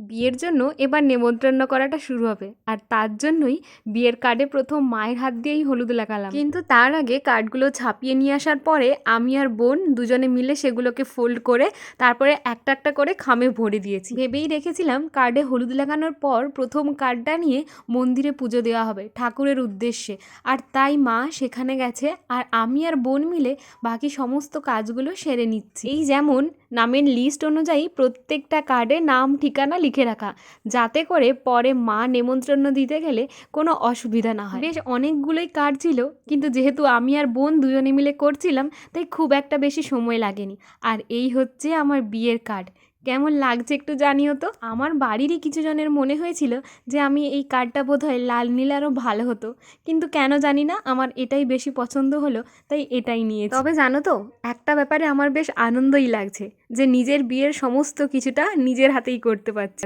বিয়ের জন্য এবার নেমন্তন্ন করাটা শুরু হবে, আর তার জন্যই বিয়ের কার্ডে প্রথম মায়ের হাত দিয়েই হলুদ লাগালাম। কিন্তু তার আগে কার্ডগুলো ছাপিয়ে নিয়ে আসার পরে আমি আর বোন দুজনে মিলে সেগুলোকে ফোল্ড করে তারপরে একটা একটা করে খামে ভরে দিয়েছি। ভেবেই রেখেছিলাম কার্ডে হলুদ লাগানোর পর প্রথম কার্ডটা নিয়ে মন্দিরে পুজো দেওয়া হবে ঠাকুরের উদ্দেশ্যে, আর তাই মা সেখানে গেছে আর আমি আর বোন মিলে বাকি সমস্ত কাজগুলো সেরে নিচ্ছি। এই যেমন নামের লিস্ট অনুযায়ী প্রত্যেকটা কার্ডে নাম ঠিকানা লিখে রাখা, যাতে করে পরে মা নেমন্ত্রণ দিতে গেলে কোনো অসুবিধা না হয়। বেশ অনেকগুলোই কার্ড ছিল, কিন্তু যেহেতু আমি আর বোন দুজনে মিলে করছিলাম তাই খুব একটা বেশি সময় লাগেনি। আর এই হচ্ছে আমার বিয়ের কার্ড। কেমন লাগছে একটু জানিও তো। আমার বাড়িরই কিছু জনের মনে হয়েছিল যে আমি এই কার্ডটা বোধহয় লাল নীল আরও ভালো হতো, কিন্তু কেন জানি না আমার এটাই বেশি পছন্দ হলো, তাই এটাই নিয়েছি। তবে জানো তো, একটা ব্যাপারে আমার বেশ আনন্দই লাগছে যে নিজের বিয়ের সমস্ত কিছুটা নিজের হাতেই করতে পারছি।